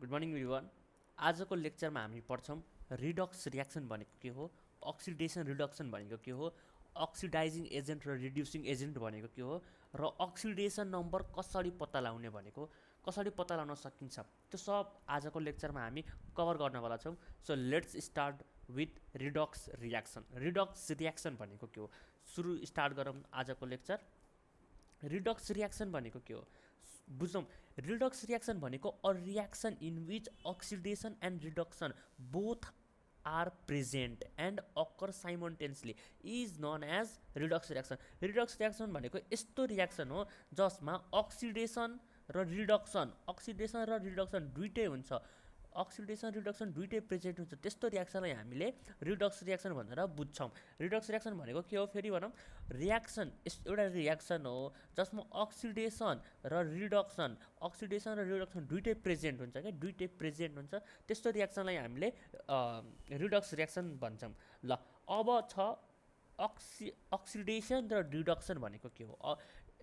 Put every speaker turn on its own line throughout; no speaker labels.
Good morning everyone. आजको लेक्चरमा हामी पढ्छौँ रिडक्स रियाक्सन भनेको के हो, अक्सिडेसन रिडक्सन भनेको के हो, अक्सिडाइजिङ एजेन्ट र रिड्युसिङ एजेन्ट भनेको के हो, र अक्सिडेसन नम्बर कसरी पत्ता लगाउने भनेको कसरी पत्ता लगाउन सकिन्छ, त्यो सब आजको लेक्चरमा हामी कभर गर्नवाला छौँ। So let's start with Redux reaction. Redox reaction भनेको के हो, सुरु स्टार्ट गरौँ आजको लेक्चर। रिडक्स रियाक्सन भनेको के हो बुझौँ। रिडक्स रियाक्सन भनेको a reaction in which oxidation and reduction both are present and occur simultaneously is known as redox reaction. Redox reaction भनेको यस्तो रियाक्सन हो जसमा अक्सिडेसन र रिडक्सन दुइटै हुन्छ। अक्सिडेसन रिडक्सन दुइटै प्रेजेन्ट हुन्छ, त्यस्तो रियाक्सनलाई हामीले रिडक्स रियाक्सन भनेर बुझ्छौँ। रिडक्स रियाक्सन भनेको के हो फेरि भनौँ। रियाक्सन एउटा रियाक्सन हो जसमा अक्सिडेसन र रिडक्सन दुइटै प्रेजेन्ट हुन्छ क्या, दुइटै प्रेजेन्ट हुन्छ, त्यस्तो रियाक्सनलाई हामीले रिडक्स रियाक्सन भन्छौँ। ल अब छ अक्सिडेसन र रिडक्सन भनेको के हो।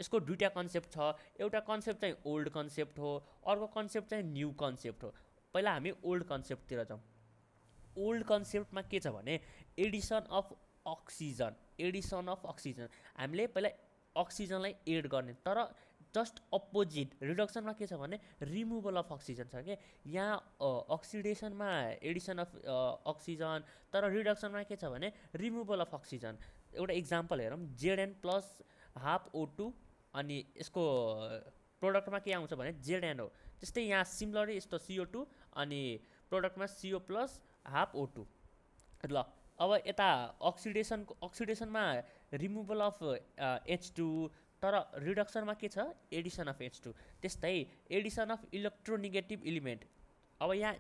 यसको दुईवटा कन्सेप्ट छ। एउटा कन्सेप्ट चाहिँ ओल्ड कन्सेप्ट हो, अर्को कन्सेप्ट चाहिँ न्यू कन्सेप्ट हो। पहिला हामी ओल्ड कन्सेप्टतिर जाउँ। ओल्ड कन्सेप्टमा के छ भने एडिसन अफ अक्सिजन। हामीले पहिला अक्सिजनलाई एड गर्ने, तर जस्ट अपोजिट रिडक्सनमा के छ भने रिमुभल अफ अक्सिजन छ क्या। यहाँ अक्सिडेसनमा एडिसन अफ अक्सिजन, तर रिडक्सनमा के छ भने रिमुभल अफ अक्सिजन। एउटा इक्जाम्पल हेरौँ, जेडएन प्लस हाफ O2 अनि यसको प्रोडक्टमा के आउँछ भने जेडएन हो। त्यस्तै यहाँ सिमिलरली यस्तो CO2 अनि प्रोडक्टमा CO प्लस हाफ O2। ल अब यता अक्सिडेसनमा रिमुभल अफ H2, तर रिडक्सनमा के छ एडिसन अफ H2। त्यस्तै एडिसन अफ इलेक्ट्रोनेगेटिभ इलिमेन्ट। अब यहाँ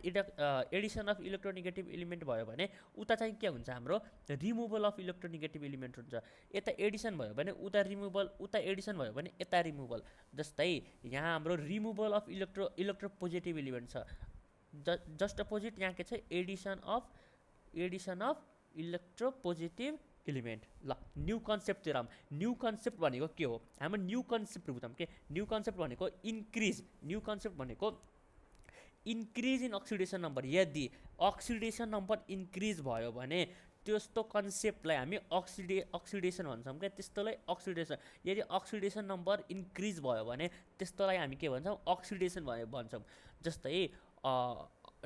एडिसन अफ इलेक्ट्रोनेगेटिभ इलिमेन्ट भयो भने उता चाहिँ के हुन्छ हाम्रो रिमुभल अफ इलेक्ट्रोनेगेटिभ इलिमेन्ट हुन्छ। यता एडिसन भयो भने उता रिमुभल, उता एडिसन भयो भने यता रिमुभल। जस्तै यहाँ हाम्रो रिमुभल अफ इलेक्ट्रोपोजिटिभ इलिमेन्ट छ। जस्ट अपोजिट यहाँ के छ एडिसन अफ इलेक्ट्रोपोजिटिभ इलिमेन्ट। ल न्यू कन्सेप्टतिर आउँ। न्यू कन्सेप्ट भनेको के हो, हाम्रो न्यू कन्सेप्ट बुझौँ के। न्यू कन्सेप्ट भनेको न्यू कन्सेप्ट भनेको इन्क्रिज इन अक्सिडेसन नम्बर। यदि अक्सिडेसन नम्बर इन्क्रिज भयो भने त्यस्तो कन्सेप्टलाई हामी अक्सिडेसन भन्छौँ क्या, त्यस्तोलाई अक्सिडेसन। यदि अक्सिडेसन नम्बर इन्क्रिज भयो भने त्यस्तोलाई हामी के भन्छौँ अक्सिडेसन भन्छौँ। जस्तै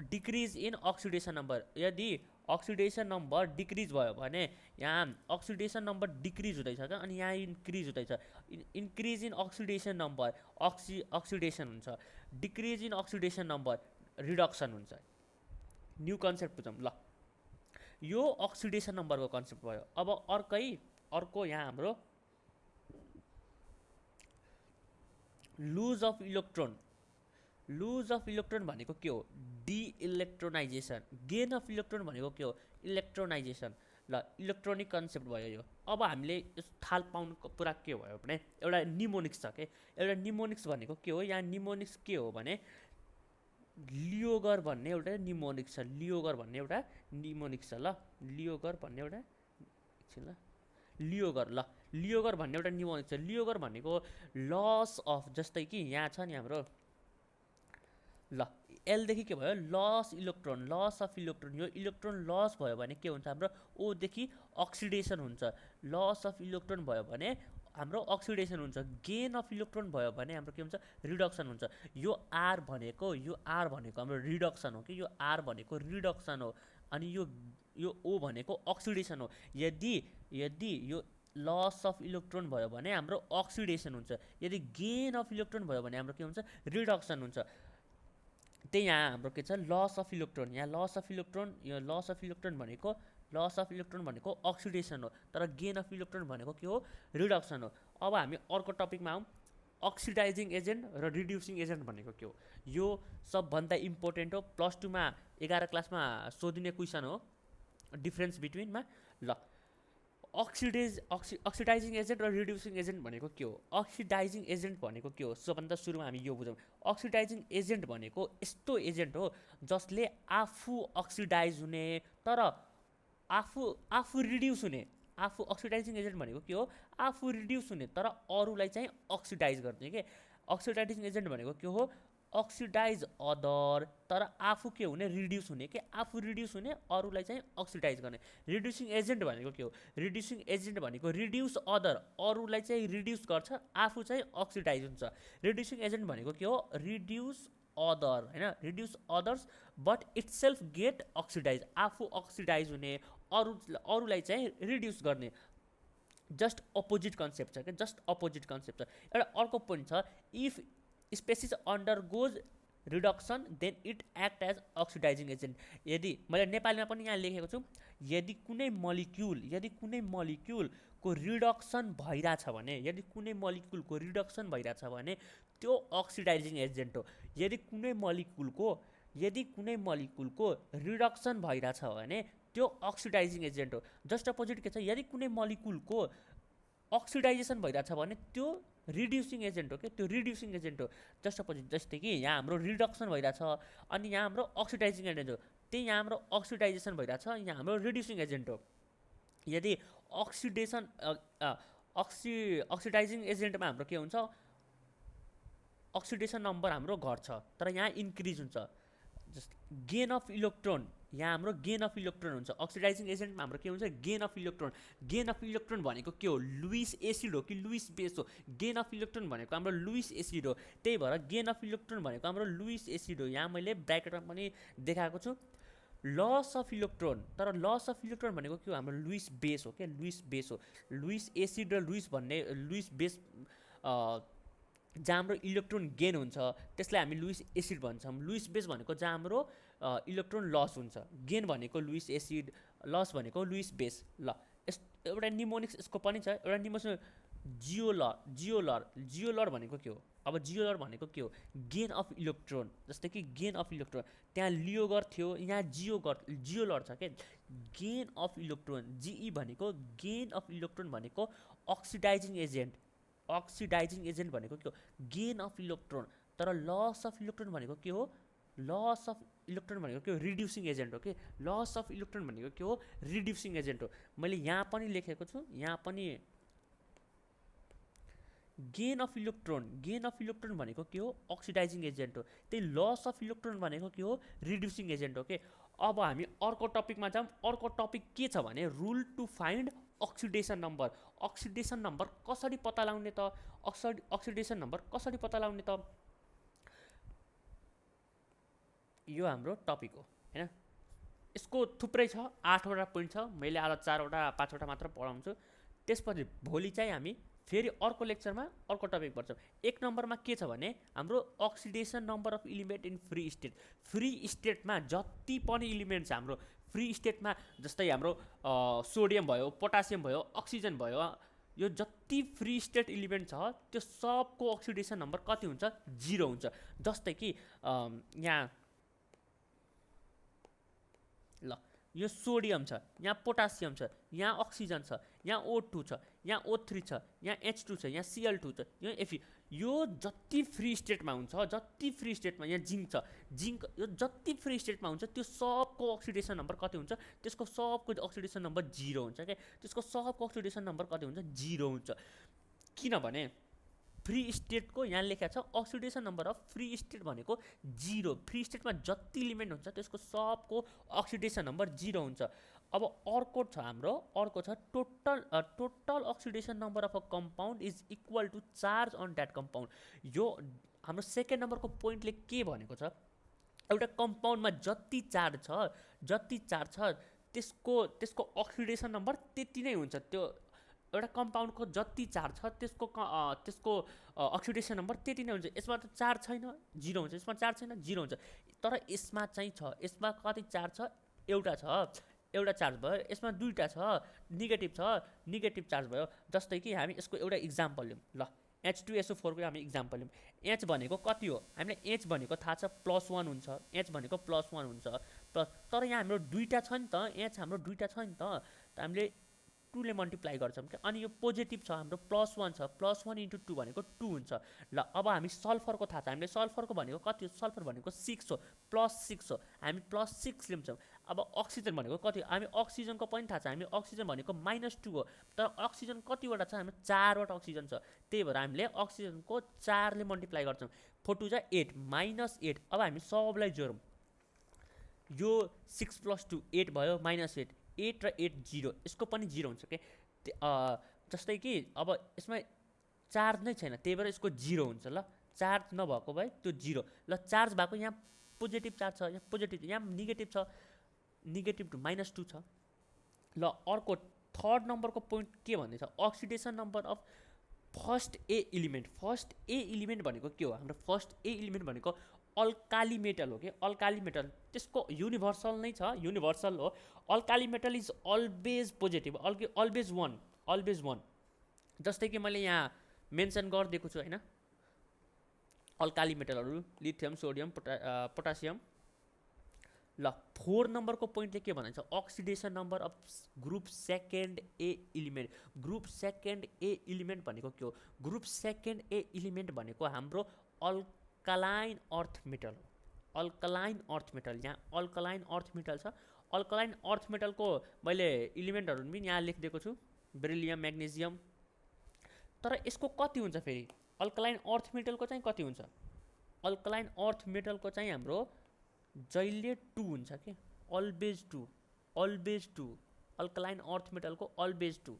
डिक्रिज इन अक्सिडेसन नम्बर। यदि अक्सिडेसन नम्बर डिक्रिज भयो भने यहाँ अक्सिडेसन नम्बर डिक्रिज हुँदैछ क्या, अनि यहाँ इन्क्रिज हुँदैछ। Increase in oxidation number oxidation हुन्छ, decrease in oxidation number reduction हुन्छ। न्यू कन्सेप्ट बुझौँ। ल यो अक्सिडेसन नम्बरको कन्सेप्ट भयो। अब अर्को यहाँ हाम्रो लुज अफ इलेक्ट्रोन भनेको के हो डिइलेक्ट्रोनाइजेसन। गेन अफ इलेक्ट्रोन भनेको के हो इलेक्ट्रोनाइजेसन। ल इलेक्ट्रोनिक कन्सेप्ट भयो यो। अब हामीले थाल पाउनु पुरा के भयो भने एउटा निमोनिक्स छ कि। एउटा निमोनिक्स भनेको के हो, यहाँ निमोनिक्स के हो भने लियोगर भन्ने एउटा निमोनिक्स छ। लियोगर भन्ने एउटा निमोनिक्स छ। ल लियोगर भन्ने एउटा एकछिन ल लियोगर भन्ने एउटा निमोनिक्स छ। लियोगर भनेको लस अफ, जस्तै कि यहाँ छ नि हाम्रो ल एलदेखि के भयो लस अफ इलेक्ट्रोन। यो इलेक्ट्रोन लस भयो भने के हुन्छ हाम्रो ओदेखि अक्सिडेसन हुन्छ। लस अफ इलेक्ट्रोन भयो भने हाम्रो अक्सिडेसन हुन्छ। गेन अफ इलेक्ट्रोन भयो भने हाम्रो के हुन्छ रिडक्सन हुन्छ। यो आर भनेको हाम्रो रिडक्सन हो कि, यो आर भनेको रिडक्सन हो, अनि यो ओ भनेको अक्सिडेसन हो। यदि यो लस अफ इलेक्ट्रोन भयो भने हाम्रो अक्सिडेसन हुन्छ। यदि गेन अफ इलेक्ट्रोन भयो भने हाम्रो के हुन्छ रिडक्सन हुन्छ। त्यही यहाँ हाम्रो के छ लस अफ इलेक्ट्रोन। यहाँ लस अफ इलेक्ट्रोन भनेको अक्सिडेसन हो, तर गेन अफ इलेक्ट्रोन भनेको के हो रिडक्सन हो। अब हामी अर्को टपिकमा आउँ। अक्सिडाइजिङ एजेन्ट र रिड्युसिङ एजेन्ट भनेको के हो, यो सबभन्दा इम्पोर्टेन्ट हो। प्लस 2मा 11 क्लासमा सोधिने क्वेसन हो डिफ्रेन्स बिट्विनमा। ल अक्सिडाइजिङ एजेन्ट र रिड्युसिङ एजेन्ट भनेको के हो। अक्सिडाइजिङ एजेन्ट भनेको के हो, सबभन्दा सुरुमा हामी यो बुझौँ। अक्सिडाइजिङ एजेन्ट भनेको यस्तो एजेन्ट हो जसले आफू अक्सिडाइज हुने तर आफू रिड्युस हुने। अक्सिडाइजिङ एजेन्ट भनेको के हो आफू रिड्युस हुने तर अरूलाई चाहिँ अक्सिडाइज गर्ने के। अक्सिडाइजिङ एजेन्ट भनेको के हो अक्सिडाइज अदर, तर आफू के हुने रिड्युस हुने के आफू रिड्युस हुने अरूलाई चाहिँ अक्सिडाइज गर्ने। रिड्युसिङ एजेन्ट भनेको के हो? रिड्युसिङ एजेन्ट भनेको रिड्युस अदर, अरूलाई चाहिँ रिड्युस गर्छ, आफू चाहिँ अक्सिडाइज हुन्छ। रिड्युसिङ एजेन्ट भनेको के हो? रिड्युस अदर होइन, reduce others but itself get oxidise, आफू अक्सिडाइज हुने, अरूलाई चाहिँ रिड्युस गर्ने। जस्ट अपोजिट कन्सेप्ट छ क्या, जस्ट अपोजिट कन्सेप्ट छ। एउटा अर्को पोइन्ट छ, if species undergoes reduction then it act as oxidizing agent. यदि मैले नेपालीमा पनि यहाँ लेखेको छु, यदि कुनै मलिक्युलको रिडक्सन भइरहेछ भने, यदि कुनै मलिक्युलको रिडक्सन भइरहेछ भने त्यो अक्सिडाइजिङ एजेन्ट हो। यदि कुनै मलिक्युलको रिडक्सन भइरहेछ भने त्यो अक्सिडाइजिङ एजेन्ट हो। जस्ट अपोजिट के छ? यदि कुनै मलिक्युलको अक्सिडाइजेसन भइरहेछ भने त्यो रिड्युसिङ एजेन्ट हो क्या, त्यो रिड्युसिङ एजेन्ट हो। जस्ट अपोजिट, जस्तै कि यहाँ हाम्रो रिडक्सन भइरहेछ अनि यहाँ हाम्रो अक्सिडाइजिङ एजेन्ट हो, त्यही यहाँ हाम्रो अक्सिडाइजेसन भइरहेछ, यहाँ हाम्रो रिड्युसिङ एजेन्ट हो। यदि अक्सिडाइजिङ एजेन्टमा हाम्रो के हुन्छ? अक्सिडेसन नम्बर हाम्रो घट्छ तर यहाँ इन्क्रिज हुन्छ। जस्ट गेन अफ इलेक्ट्रोन, यहाँ हाम्रो गेन अफ इलेक्ट्रोन हुन्छ। अक्सिडाइजिङ एजेन्टमा हाम्रो के हुन्छ? Gain of electron. Gain of electron भनेको के हो? लुइस एसिड हो कि लुइस बेस हो? गेन अफ इलेक्ट्रोन भनेको हाम्रो लुइस एसिड हो, त्यही भएर गेन अफ इलेक्ट्रोन भनेको हाम्रो लुइस एसिड हो। यहाँ मैले ब्र्याकेटमा पनि देखाएको छु लस अफ इलेक्ट्रोन, तर लस अफ इलेक्ट्रोन भनेको के हो? हाम्रो लुइस बेस हो क्या, लुइस बेस हो। लुइस एसिड र लुइस भन्ने लुइस बेस जहाँ हाम्रो इलेक्ट्रोन गेन हुन्छ त्यसलाई हामी लुइस एसिड भन्छौँ। लुइस बेस भनेको जहाँ हाम्रो इलेक्ट्रोन लस हुन्छ। गेन भनेको लुइस एसिड, लस भनेको लुइस बेस। ल एउटा निमोनिक्स यसको पनि छ, एउटा निमोनिक्स जियोलर भनेको के हो? अब जियोलर भनेको के हो? Gain of electron. जस्तै कि गेन अफ इलेक्ट्रोन, त्यहाँ लियोगर थियो, यहाँ जियोलर छ क्या। गेन अफ इलेक्ट्रोन, जिई भनेको गेन अफ इलेक्ट्रोन भनेको अक्सिडाइजिङ एजेन्ट। अक्सिडाइजिङ एजेन्ट भनेको के हो? Gain of electron. तर लस अफ इलेक्ट्रोन भनेको के हो? लस अफ इलेक्ट्रोन भनेको के हो? रिड्युसिङ एजेन्ट हो कि लस अफ इलेक्ट्रोन भनेको के हो? रिड्युसिङ एजेन्ट हो। मैले यहाँ पनि लेखेको छु, यहाँ पनि गेन अफ इलेक्ट्रोन भनेको के हो? अक्सिडाइजिङ एजेन्ट हो। त्यही लस अफ इलेक्ट्रोन भनेको के हो? रिड्युसिङ एजेन्ट हो कि। अब हामी अर्को टपिकमा जाऊँ। अर्को टपिक के छ भने rule to find oxidation number. Oxidation number कसरी पत्ता लगाउने त? अक्सिडेसन नम्बर कसरी पत्ता लगाउने त? यो हाम्रो टपिक हो हैन। यसको थुप्रै छ, 8वटा पोइन्ट छ, मैले आज 4वटा 5वटा मात्र पढाउँछु। त्यसपछि भोलि चाहिँ हामी फेरि अर्को लेक्चरमा अर्को टपिक पढ्छौँ। 1 नम्बरमा के छ भने हाम्रो oxidation number of element in free state. Free स्टेटमा जति पनि इलिमेन्ट छ हाम्रो फ्री स्टेटमा, जस्तै हाम्रो सोडियम भयो, पोटासियम भयो, अक्सिजन भयो, यो जति फ्री स्टेट इलिमेन्ट छ त्यो सबको अक्सिडेसन नम्बर कति हुन्छ? 0 हुन्छ। जस्तै कि यहाँ ल यो सोडियम छ, यहाँ पोटासियम छ, यहाँ अक्सिजन छ, यहाँ O2 छ, यहाँ O3 छ, यहाँ H2 छ, यहाँ Cl2 छ, यहाँ Fe। यो जति फ्री स्टेटमा हुन्छ, जति फ्री स्टेटमा, यहाँ जिङ्क छ, जिङ्क, यो जति फ्री स्टेटमा हुन्छ त्यो सबको अक्सिडेसन नम्बर कति हुन्छ? त्यसको सबको अक्सिडेसन नम्बर 0 हुन्छ क्या। त्यसको सबको अक्सिडेसन नम्बर कति हुन्छ? 0 हुन्छ। किनभने फ्री स्टेटको यहाँ लेखेको छ oxidation number of free state भनेको 0। फ्री स्टेटमा जति इलिमेन्ट हुन्छ त्यसको सबको अक्सिडेसन नम्बर 0 हुन्छ। अब अर्को छ हाम्रो, अर्को छ total oxidation number of a compound is equal to charge on that compound. यो हाम्रो सेकेन्ड नम्बरको पोइन्टले के भनेको छ? एउटा कम्पाउन्डमा जति चार्ज छ त्यसको अक्सिडेसन नम्बर त्यति नै हुन्छ। त्यो एउटा कम्पाउन्डको जति चार्ज छ त्यसको अक्सिडेसन नम्बर त्यति नै हुन्छ। यसमा त चार्ज छैन, 0 हुन्छ। यसमा चार्ज छैन, 0 हुन्छ। तर यसमा चाहिँ छ। यसमा कति चार्ज छ? एउटा छ, एउटा चार्ज भयो। यसमा दुईटा छ, नेगेटिभ चार्ज भयो। जस्तै कि हामी यसको एउटा इक्जाम्पल लिउँ। ल H2SO4 को हामी इक्जाम्पल लिउँ। H भनेको कति हो? हामीलाई H भनेको थाहा छ +1 हुन्छ। H भनेको +1 हुन्छ। तर यहाँ हाम्रो दुईटा छ नि त, H हाम्रो दुईटा छ नि त हामीले 2 ले मल्टिप्लाई गर्छौँ क्या। अनि यो पोजिटिभ छ, हाम्रो +1 छ, +1 × 2 भनेको 2 हुन्छ। ल अब हामी सल्फरको थाहा छ, हामीले सल्फरको भनेको कति हो? सल्फर भनेको 6 हो, +6 हो, हामी +6 लिन्छौँ। अब अक्सिजन भनेको कति हो? हामी अक्सिजनको पनि थाहा छ, हामी अक्सिजन भनेको -2 हो। तर अक्सिजन कतिवटा छ? हाम्रो 4वटा अक्सिजन छ, त्यही भएर हामीले अक्सिजनको 4 ले मल्टिप्लाई गर्छौँ। 4 2 जा 8 -8। अब हामी सबलाई जोडौँ, यो 6 + 2 8 भयो, -8 8 र 8 0, यसको पनि 0 हुन्छ के। जस्तै कि अब यसमा चार्ज नै छैन, त्यही भएर यसको 0 हुन्छ। ल चार्ज नभएको भए त्यो 0, ल चार्ज भएको यहाँ पोजिटिभ चार्ज छ, यहाँ पोजिटिभ, यहाँ नेगेटिभ छ, नेगेटिभ टु -2 छ। ल अर्को थर्ड नम्बरको पोइन्ट के भन्दैछ, oxidation number of first A element. First A element भनेको के हो, हाम्रो फर्स्ट ए इलिमेन्ट भनेको अल्काली मेटल हो कि, अल्काली मेटल, त्यसको युनिभर्सल नै छ, युनिभर्सल हो। Alkali metal is always positive, always one, always one. जस्तै कि मैले यहाँ मेन्सन गरिदिएको छु होइन, अल्काली मेटलहरू लिथियम, सोडियम, पोटासियम। ल 4 नम्बरको पोइन्टले के भन्छ, oxidation number of group second A element. Group second A element भनेको के हो, ग्रुप सेकेन्ड ए इलिमेन्ट भनेको हाम्रो अल्कालाइन अर्थ मेटल हो। अल्कालाइन अर्थ मेटल, यहाँ अल्कालाइन अर्थ मेटल छ। अल्कालाइन अर्थ मेटलको मैले इलिमेन्टहरू पनि यहाँ लेखिदिएको छु, बेरिलियम, म्याग्नेसियम। तर यसको कति हुन्छ फेरि, अल्कालाइन अर्थ मेटलको चाहिँ कति हुन्छ, अल्कालाइन अर्थ मेटलको चाहिँ हाम्रो जहिले 2 हुन्छ कि, अलवेज 2, अलवेज 2, अल्कालाइन अर्थ मेटलको अलवेज 2।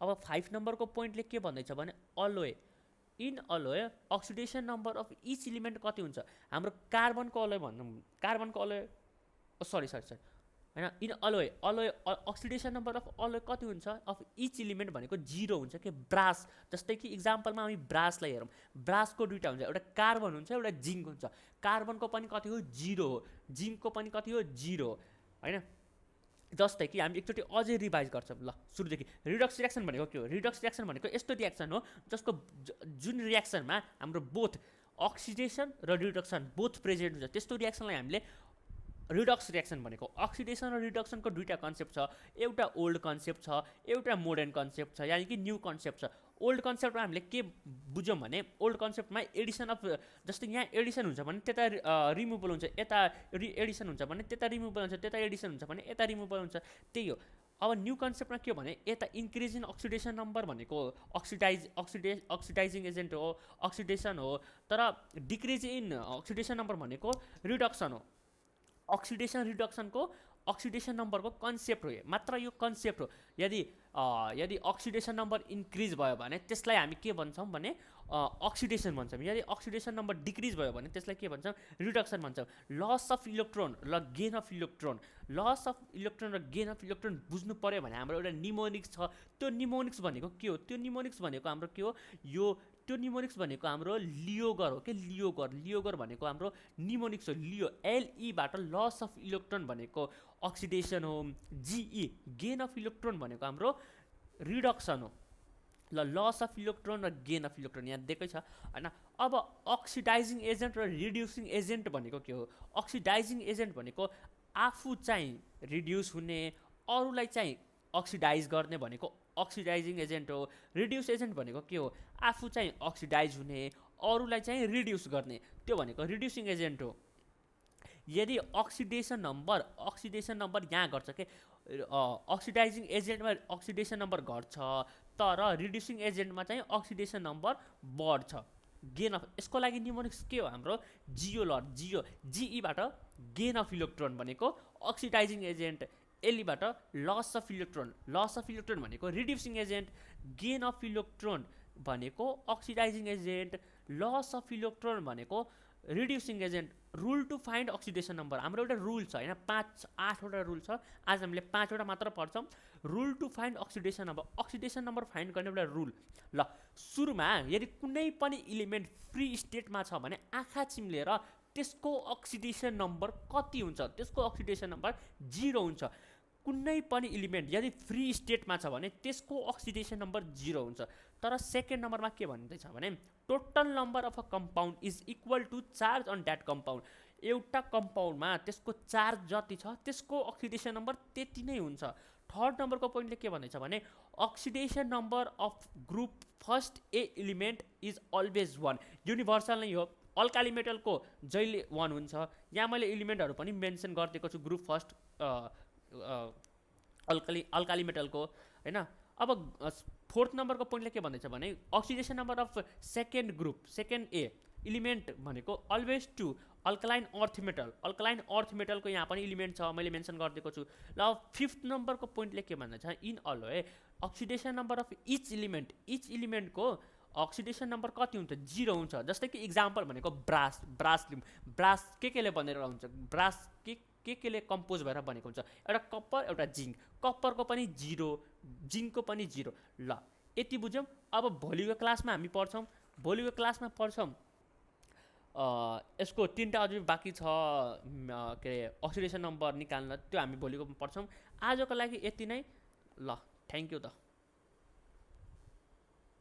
अब 5 नम्बरको पोइन्टले के भन्दैछ भने alloy, in alloy oxidation number of each element कति हुन्छ, हाम्रो कार्बनको अलोय भनौँ, कार्बनको अलोय, सरी होइन, in alloy, alloy oxidation number of alloy कति हुन्छ, अफ इच इलिमेन्ट भनेको 0 हुन्छ कि। ब्रास, जस्तै कि इक्जाम्पलमा हामी ब्रासलाई हेरौँ, ब्रासको दुईवटा हुन्छ, एउटा कार्बन हुन्छ, एउटा जिङ्क हुन्छ। कार्बनको पनि कति हो, 0 हो, जिङ्कको पनि कति हो, 0 हो होइन। जस्तै कि हामी एकचोटि अझै रिभाइज गर्छौँ। ल सुरुदेखि, रिडक्स रियाक्सन भनेको के हो, रिडक्स रियाक्सन भनेको यस्तो रियाक्सन हो जसको जुन रियाक्सनमा हाम्रो बोथ अक्सिडेसन र रिडक्सन बोथ प्रेजेन्ट हुन्छ, त्यस्तो रियाक्सनलाई हामीले रिडक्स रियाक्सन भनेको। अक्सिडेसन र रिडक्सनको दुईवटा कन्सेप्ट छ, एउटा ओल्ड कन्सेप्ट छ, एउटा मोडर्न कन्सेप्ट छ, यानि कि न्यू कन्सेप्ट छ। ओल्ड कन्सेप्टमा हामीले के बुझ्यौँ भने, ओल्ड कन्सेप्टमा एडिसन अफ, जस्तै यहाँ एडिसन हुन्छ भने त्यता रिमुभल हुन्छ, यता एडिसन हुन्छ भने त्यता रिमुभल हुन्छ, त्यता एडिसन हुन्छ भने यता रिमुभल हुन्छ, त्यही हो। अब न्यू कन्सेप्टमा के हो भने, यता इन्क्रिज इन अक्सिडेसन नम्बर भनेको अक्सिडाइजिङ एजेन्ट हो, अक्सिडेसन हो। तर डिक्रिज इन अक्सिडेसन नम्बर भनेको रिडक्सन हो। अक्सिडेसन रिडक्सनको अक्सिडेसन नम्बरको कन्सेप्ट हो, मात्र यो कन्सेप्ट हो। यदि अक्सिडेसन नम्बर इन्क्रिज भयो भने त्यसलाई हामी के भन्छौँ भने अक्सिडेसन भन्छौँ। यदि अक्सिडेसन नम्बर डिक्रिज भयो भने त्यसलाई के भन्छौँ, रिडक्सन भन्छौँ। लस अफ इलेक्ट्रोन र gain of electron, loss of electron र गेन अफ इलेक्ट्रोन बुझ्नु पऱ्यो भने हाम्रो एउटा निमोनिक्स छ। त्यो निमोनिक्स भनेको के हो, त्यो निमोनिक्स भनेको हाम्रो के हो, त्यो निमोनिक्स भनेको हाम्रो लियोगर हो कि, लियोगर भनेको हाम्रो निमोनिक्स हो, लियो, LE बाट लस अफ इलेक्ट्रोन भनेको अक्सिडेसन हो, GE गेन अफ इलेक्ट्रोन भनेको हाम्रो रिडक्सन हो। ल लस अफ इलेक्ट्रोन र गेन अफ इलेक्ट्रोन यहाँ दिएकै छ होइन। अब अक्सिडाइजिङ एजेन्ट र रिड्युसिङ एजेन्ट भनेको के हो, अक्सिडाइजिङ एजेन्ट भनेको आफू चाहिँ रिड्युस हुने, अरूलाई चाहिँ अक्सिडाइज गर्ने भनेको अक्सिडाइजिङ एजेन्ट हो। रिड्युस एजेन्ट भनेको के हो, आफू चाहिँ अक्सिडाइज हुने, अरूलाई चाहिँ रिड्युस गर्ने, त्यो भनेको रिड्युसिङ एजेन्ट हो। यदि अक्सिडेसन नम्बर यहाँ घट्छ के, अक्सिडाइजिङ एजेन्टमा अक्सिडेसन नम्बर घट्छ, तर रिड्युसिङ एजेन्टमा चाहिँ अक्सिडेसन नम्बर बढ्छ। गेन अफ, यसको लागि निमोनिक्स के हो हाम्रो, GE बाट गेन अफ इलेक्ट्रोन भनेको अक्सिडाइजिङ एजेन्ट, LE बाट लस अफ इलेक्ट्रोन भनेको reducing agent, gain of electron भनेको oxidising agent, loss of electron भनेको reducing agent. Rule to find oxidation number, हाम्रो एउटा रुल छ होइन, 5-8वटा रुल छ, आज हामीले 5वटा मात्र पढ्छौँ। Rule to find oxidation number, oxidation number find गर्ने एउटा रुल। ल सुरुमा यदि कुनै पनि इलिमेन्ट फ्री स्टेटमा छ भने आँखा चिम्लेर त्यसको अक्सिडेसन नम्बर कति हुन्छ, त्यसको अक्सिडेसन नम्बर 0 हुन्छ। कुनै पनि इलिमेन्ट यदि फ्री स्टेटमा छ भने त्यसको अक्सिडेसन नम्बर 0 हुन्छ। तर सेकेन्ड नम्बरमा के भन्दैछ भने, total number of a compound is equal to charge on that compound. एउटा कम्पाउन्डमा त्यसको चार्ज जति छ त्यसको अक्सिडेसन नम्बर त्यति नै हुन्छ। थर्ड नम्बरको पोइन्टले के भन्दैछ भने, oxidation number of group first A element is always 1, universal नै हो। अल्काली मेटलको जहिले 1 हुन्छ। यहाँ मैले इलिमेन्टहरू पनि मेन्सन गरिदिएको छु ग्रुप फर्स्ट अल्काली मेटलको होइन। अब फोर्थ नम्बरको पोइन्टले के भन्दैछ भने, oxidation number of second group, second A element भनेको always to alkaline earth metal, alkaline earth मेटलको यहाँ पनि इलिमेन्ट छ, मैले मेन्सन गरिदिएको छु। ल 5th नम्बरको पोइन्टले के भन्दछ, in alloy oxidation number of each इलिमेन्टको अक्सिडेसन नम्बर कति हुन्छ, 0 हुन्छ। जस्तै कि इक्जाम्पल भनेको ब्रास लिउँ, ब्रास केले बनेर हुन्छ, ब्रास केले कम्पोज भएर बनेको हुन्छ, एउटा कप्पर एउटा जिङ्क, कप्परको पनि 0, जिङ्कको पनि 0। ल यति बुझ्यौँ। अब भोलिको क्लासमा हामी पढ्छौँ, यसको 3टा अझै बाँकी छ के अरे अक्सिडेसन नम्बर निकाल्न, त्यो हामी भोलिको पढ्छौँ। आजको लागि यति नै। ल थ्याङ्क यू त।